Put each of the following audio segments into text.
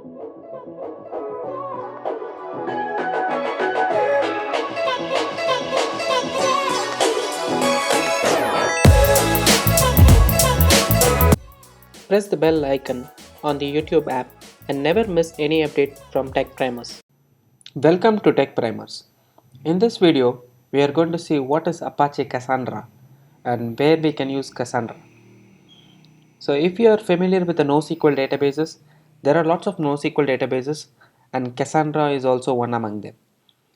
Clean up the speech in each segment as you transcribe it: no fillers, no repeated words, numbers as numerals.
Press the bell icon on the YouTube app and never miss any update from Tech Primers. Welcome to Tech Primers. In this video, we are going to see what is Apache Cassandra and where we can use Cassandra. So if you are familiar with the NoSQL databases, there are lots of NoSQL databases and Cassandra is also one among them.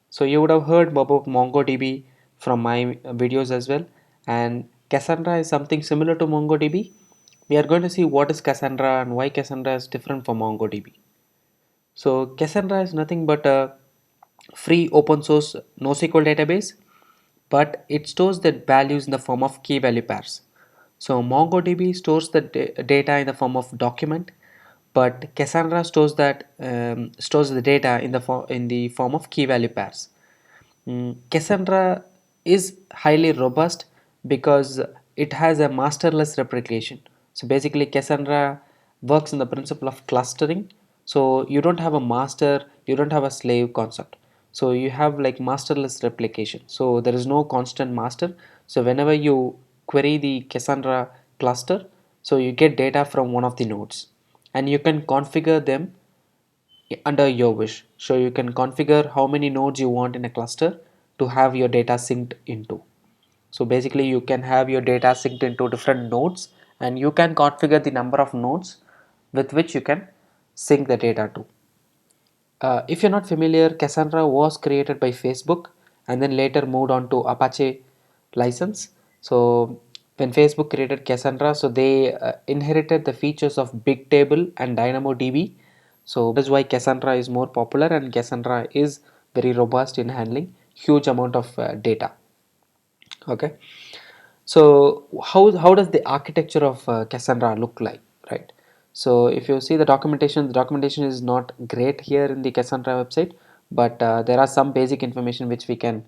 So you would have heard about MongoDB from my videos as well, and Cassandra is something similar to MongoDB. We are going to see what is Cassandra and why Cassandra is different from MongoDB. So Cassandra is nothing but a free open source NoSQL database, but it stores the values in the form of key value pairs. So MongoDB stores the data in the form of document, but Cassandra stores the data in the form of key value pairs. Cassandra is highly robust because it has a masterless replication. So basically Cassandra works in the principle of clustering. So you don't have a master, you don't have a slave concept. So you have like masterless replication. So there is no constant master. So whenever you query the Cassandra cluster, so you get data from one of the nodes and you can configure them under your wish. So you can configure how many nodes you want in a cluster to have your data synced into. So basically you can have your data synced into different nodes and you can configure the number of nodes with which you can sync the data to. If you're not familiar, Cassandra was created by Facebook and then later moved on to Apache license. So when Facebook created Cassandra, so they inherited the features of Bigtable and DynamoDB. So that is why Cassandra is more popular, and Cassandra is very robust in handling huge amount of data. Okay, so how does the architecture of Cassandra look like, right? So if you see the documentation is not great here in the Cassandra website, but there are some basic information which we can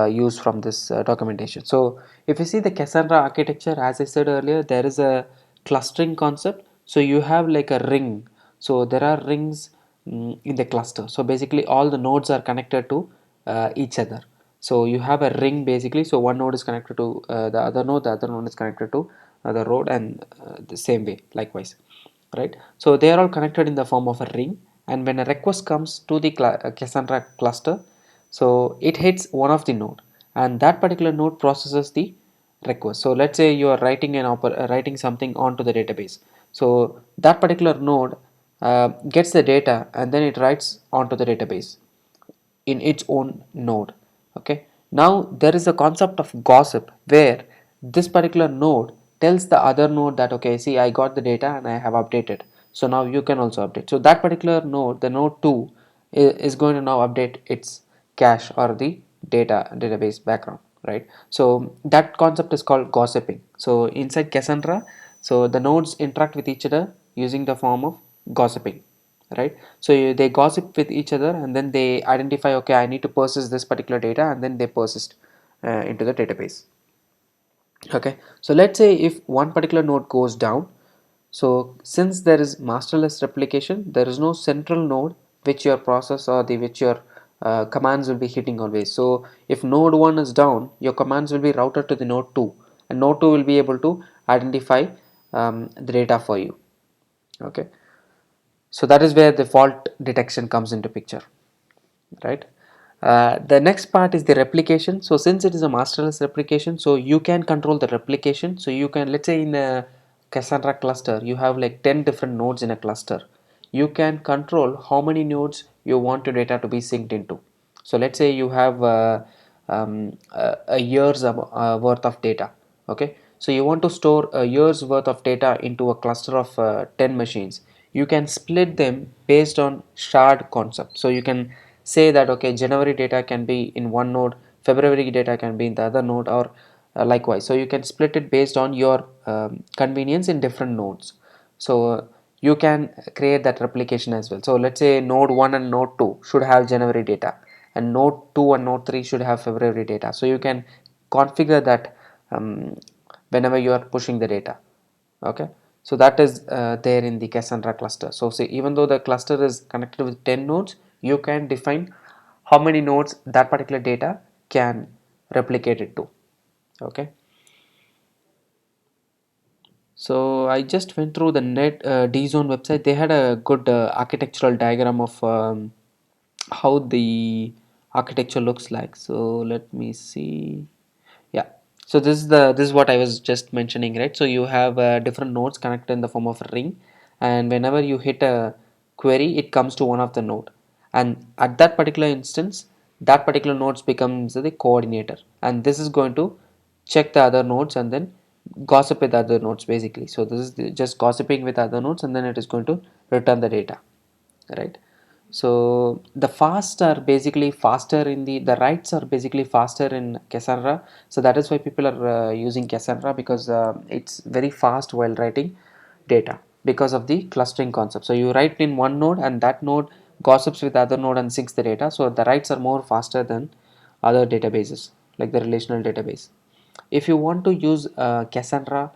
use from this documentation. So if you see the Cassandra architecture, as I said earlier, there is a clustering concept. So you have like a ring. So there are rings in the cluster. So basically all the nodes are connected to each other. So you have a ring basically. So one node is connected to the other node is connected to the road, and the same way likewise, right? So they are all connected in the form of a ring, and when a request comes to the Cassandra cluster, so it hits one of the node and that particular node processes the request. So let's say you are writing something onto the database. So that particular node gets the data and then it writes onto the database in its own node. Okay, now there is a concept of gossip where this particular node tells the other node that, okay, see, I got the data and I have updated, so now you can also update. So that particular node, the node 2, is going to now update its cache or the database background, right? So that concept is called gossiping. So inside Cassandra, so the nodes interact with each other using the form of gossiping, right? So they gossip with each other and then they identify, okay, I need to persist this particular data, and then they persist into the database. Okay, so let's say if one particular node goes down, so since there is masterless replication, there is no central node which your process or the which your commands will be hitting always. So if node 1 is down, your commands will be routed to the node 2, and node 2 will be able to identify the data for you. Okay, so that is where the fault detection comes into picture, right? The next part is the replication. So since it is a masterless replication, so you can control the replication. So you can, let's say in a Cassandra cluster, you have like 10 different nodes in a cluster. You can control how many nodes you want your data to be synced into. So let's say you have a year's worth of data. Okay, so you want to store a year's worth of data into a cluster of 10 machines. You can split them based on shard concept. So you can say that, okay, January data can be in one node, February data can be in the other node, or likewise. So you can split it based on your convenience in different nodes. So you can create that replication as well. So let's say node 1 and node 2 should have January data, and node 2 and node 3 should have February data. So you can configure that whenever you are pushing the data. Okay, So that is there in the Cassandra cluster. So say even though the cluster is connected with 10 nodes, you can define how many nodes that particular data can replicate it to. Okay. So I just went through the net dzone website. They had a good architectural diagram of how the architecture looks like. So let me see. Yeah, so this is what I was just mentioning, right? So you have different nodes connected in the form of a ring, and whenever you hit a query, it comes to one of the node, and at that particular instance, that particular nodes becomes the coordinator, and this is going to check the other nodes and then gossip with other nodes basically. So this is just gossiping with other nodes, and then it is going to return the data, right? So the fast are basically faster in the writes are basically faster in Cassandra. So that is why people are using Cassandra, because it's very fast while writing data because of the clustering concept. So you write in one node and that node gossips with the other node and syncs the data. So the writes are more faster than other databases like the relational database. If you want to use Cassandra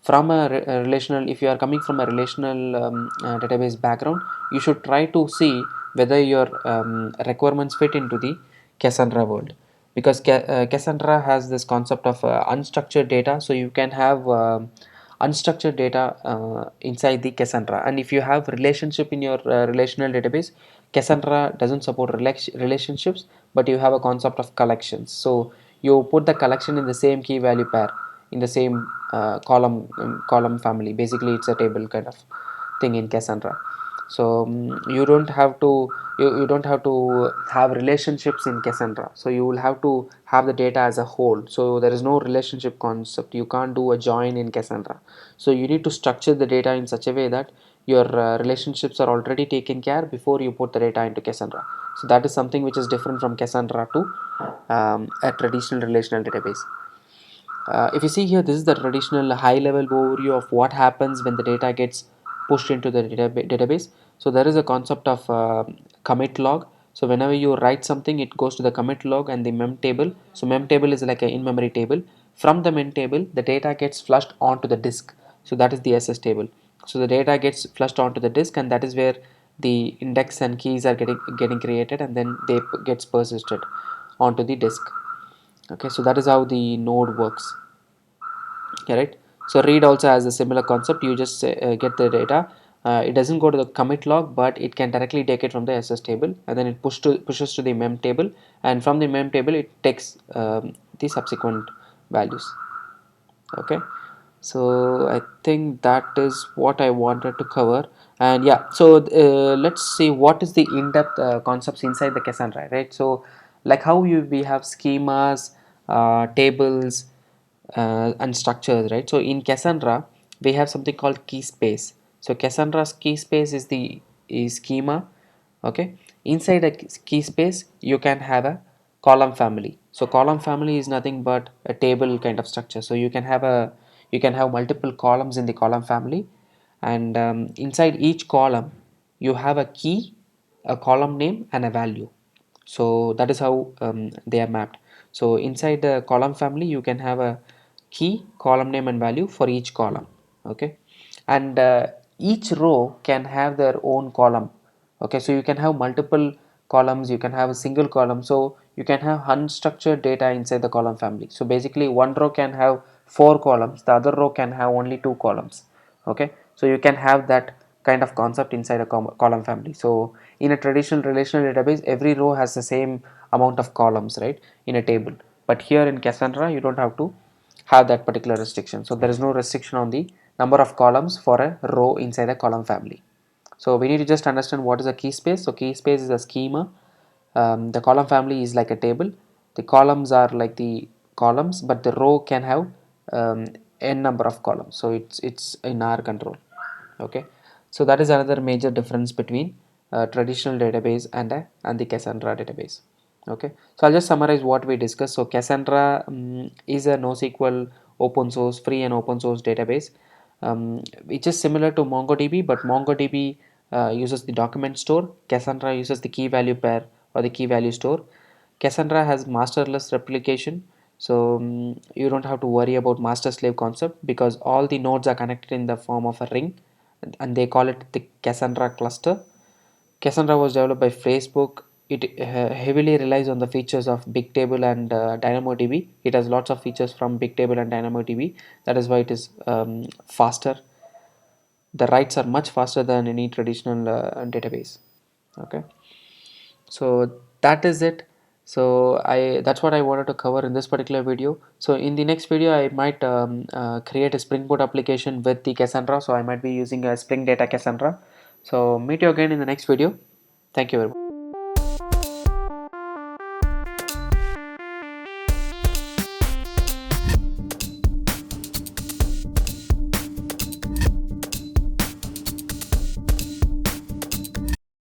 from a relational, if you are coming from a relational database background, you should try to see whether your requirements fit into the Cassandra world, because Cassandra has this concept of unstructured data. So you can have unstructured data inside the Cassandra, and if you have relationship in your relational database, Cassandra doesn't support relationships, but you have a concept of collections. So you put the collection in the same key value pair in the same column family. Basically it's a table kind of thing in Cassandra. So you don't have to have relationships in Cassandra. So you will have to have the data as a whole. So there is no relationship concept. You can't do a join in Cassandra. So you need to structure the data in such a way that your relationships are already taken care before you put the data into Cassandra. So that is something which is different from Cassandra to a traditional relational database. If you see here, this is the traditional high level overview of what happens when the data gets pushed into the database. So there is a concept of commit log. So whenever you write something, it goes to the commit log and the mem table. So mem table is like an in-memory table. From the mem table, the data gets flushed onto the disk. So that is the SS table. So the data gets flushed onto the disk, and that is where the index and keys are getting created, and then they gets persisted onto the disk. Okay, so that is how the node works. Correct. So read also has a similar concept. You just get the data. It doesn't go to the commit log, but it can directly take it from the SS table, and then it pushes to the mem table, and from the mem table it takes the subsequent values. Okay, so I think that is what I wanted to cover. And yeah, so let's see what is the in-depth concepts inside the Cassandra, right? So like how we have schemas, tables, and structures, right? So in Cassandra we have something called key space. So Cassandra's key space is the schema. Okay, inside a key space you can have a column family. So column family is nothing but a table kind of structure. So you can have multiple columns in the column family, and inside each column you have a key, a column name, and a value. So that is how they are mapped. So inside the column family you can have a key, column name, and value for each column. Okay, and each row can have their own column. Okay, so you can have multiple columns, you can have a single column. So you can have unstructured data inside the column family. So basically one row can have 4 columns, the other row can have only 2 columns. Okay, so you can have that kind of concept inside a column family. So in a traditional relational database, every row has the same amount of columns, right, in a table. But here in Cassandra you don't have to have that particular restriction. So there is no restriction on the number of columns for a row inside a column family. So we need to just understand what is a key space. So key space is a schema. The column family is like a table. The columns are like the columns, but the row can have n number of columns. So it's in our control. Okay, so that is another major difference between traditional database and the Cassandra database. Okay, so I'll just summarize what we discussed. So Cassandra is a NoSQL open source, free and open source database, which is similar to MongoDB, but MongoDB uses the document store. Cassandra uses the key value pair or the key value store. Cassandra has masterless replication. So you don't have to worry about master slave concept because all the nodes are connected in the form of a ring, and they call it the Cassandra cluster. Cassandra was developed by Facebook. It heavily relies on the features of Bigtable and DynamoDB. It has lots of features from Bigtable and DynamoDB. That is why it is faster. The writes are much faster than any traditional database. Okay, so that is it. So I that's what I wanted to cover in this particular video. So in the next video I might create a Spring Boot application with the Cassandra. So I might be using a Spring Data Cassandra. So meet you again in the next video. Thank you very much.